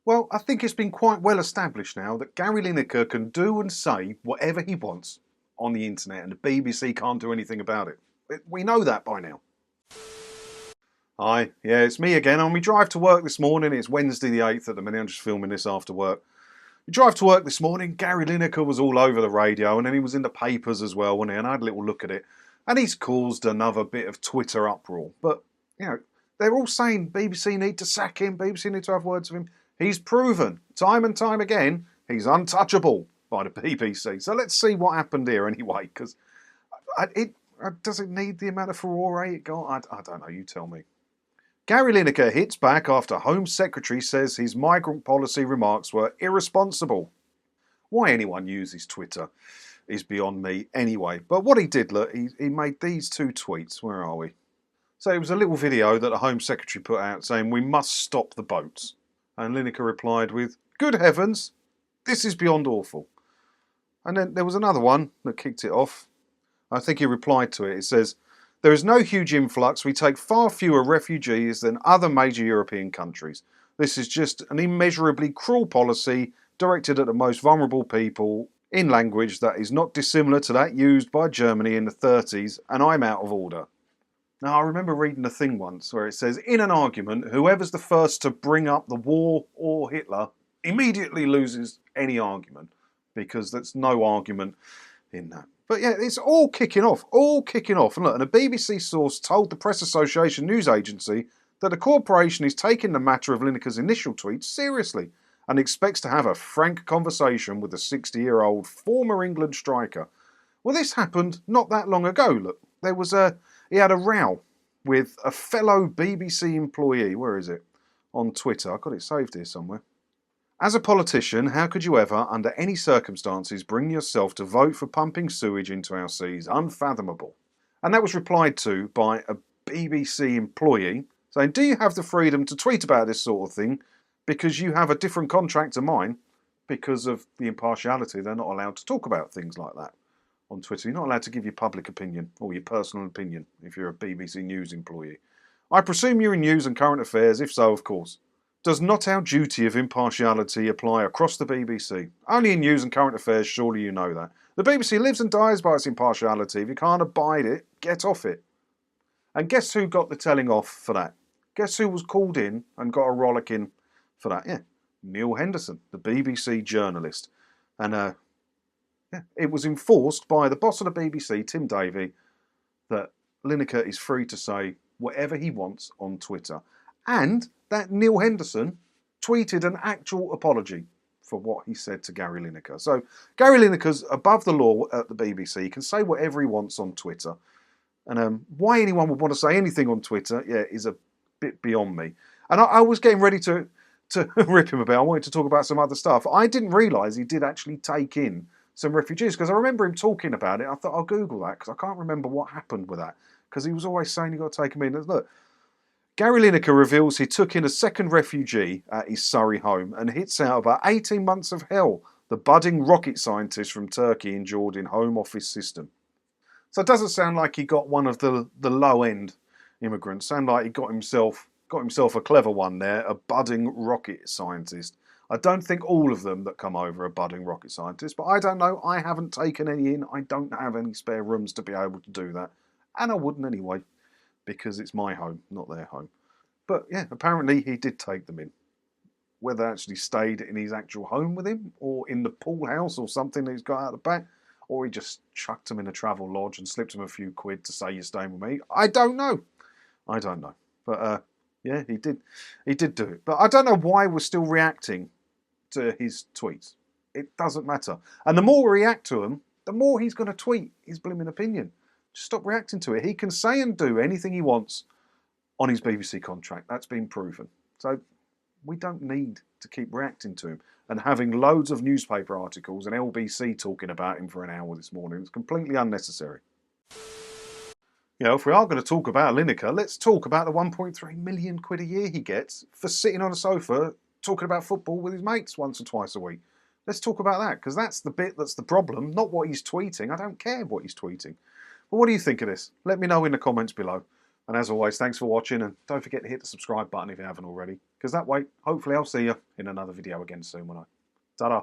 Well, I think it's been quite well established now that Gary Lineker can do and say whatever he wants on the internet, and the BBC can't do anything about it. We know that by now. Hi, yeah, it's me again. On my drive to work this morning, it's Wednesday the 8th at the minute, I'm just filming this after work. We drive to work this morning, Gary Lineker was all over the radio, and then he was in the papers as well, wasn't he? And I had a little look at it, and he's caused another bit of Twitter uproar. But, you know, they're all saying BBC need to sack him, BBC need to have words with him. He's proven, time and time again, he's untouchable by the BBC. So let's see what happened here anyway, because does it need the amount of furore it got? I don't know, you tell me. Gary Lineker hits back after Home Secretary says his migrant policy remarks were irresponsible. Why anyone uses Twitter is beyond me anyway. But what he did, look, he made these two tweets. Where are we? So it was a little video that the Home Secretary put out saying, "We must stop the boats." And Lineker replied with, "Good heavens, this is beyond awful." And then there was another one that kicked it off. I think he replied to it. It says, "There is no huge influx. We take far fewer refugees than other major European countries. This is just an immeasurably cruel policy directed at the most vulnerable people in language that is not dissimilar to that used by Germany in the 30s, and I'm out of order." Now, I remember reading a thing once where it says, in an argument, whoever's the first to bring up the war or Hitler immediately loses any argument, because there's no argument in that. But yeah, it's all kicking off. And look, and a BBC source told the Press Association news agency that the corporation is taking the matter of Lineker's initial tweets seriously and expects to have a frank conversation with the 60-year-old former England striker. Well, this happened not that long ago. Look, he had a row with a fellow BBC employee. Where is it? On Twitter. I've got it saved here somewhere. "As a politician, how could you ever, under any circumstances, bring yourself to vote for pumping sewage into our seas? Unfathomable." And that was replied to by a BBC employee saying, "Do you have the freedom to tweet about this sort of thing because you have a different contract to mine?" Because of the impartiality, they're not allowed to talk about things like that on Twitter. You're not allowed to give your public opinion or your personal opinion if you're a BBC News employee. "I presume you're in news and current affairs. If so, of course. Does not our duty of impartiality apply across the BBC? Only in news and current affairs, surely you know that. The BBC lives and dies by its impartiality. If you can't abide it, get off it." And guess who got the telling off for that? Guess who was called in and got a rollicking for that? Yeah, Neil Henderson, the BBC journalist. And it was enforced by the boss of the BBC, Tim Davie, that Lineker is free to say whatever he wants on Twitter. And that Neil Henderson tweeted an actual apology for what he said to Gary Lineker. So Gary Lineker's above the law at the BBC. He can say whatever he wants on Twitter. And why anyone would want to say anything on Twitter, is a bit beyond me. And I was getting ready to rip him a bit. I wanted to talk about some other stuff. I didn't realise he did actually take in some refugees, because I remember him talking about it. I thought, I'll Google that, because I can't remember what happened with that, because he was always saying you got to take him in. And look, Gary Lineker reveals he took in a second refugee at his Surrey home and hits out about 18 months of hell the budding rocket scientist from Turkey endured in Home Office system. So it doesn't sound like he got one of the low-end immigrants. Sound like he got himself a clever one there, a budding rocket scientist. I don't think all of them that come over are budding rocket scientists, but I don't know. I haven't taken any in. I don't have any spare rooms to be able to do that. And I wouldn't anyway, because it's my home, not their home. But yeah, apparently he did take them in. Whether they actually stayed in his actual home with him, or in the pool house or something that he's got out the back, or he just chucked them in a travel lodge and slipped them a few quid to say you're staying with me. I don't know. But yeah, he did do it. But I don't know why we're still reacting to his tweets. It doesn't matter. And the more we react to him, the more he's going to tweet his blooming opinion. Just stop reacting to it. He can say and do anything he wants on his BBC contract. That's been proven. So we don't need to keep reacting to him and having loads of newspaper articles and LBC talking about him for an hour this morning. It's completely unnecessary. If we are going to talk about Lineker, let's talk about the 1.3 million quid a year he gets for sitting on a sofa talking about football with his mates once or twice a week. Let's talk about that, because that's the bit that's the problem, not what he's tweeting. I don't care what he's tweeting. But what do you think of this? Let me know in the comments below. And as always, thanks for watching, and don't forget to hit the subscribe button if you haven't already, because that way, hopefully I'll see you in another video again soon, won't I? Ta-da!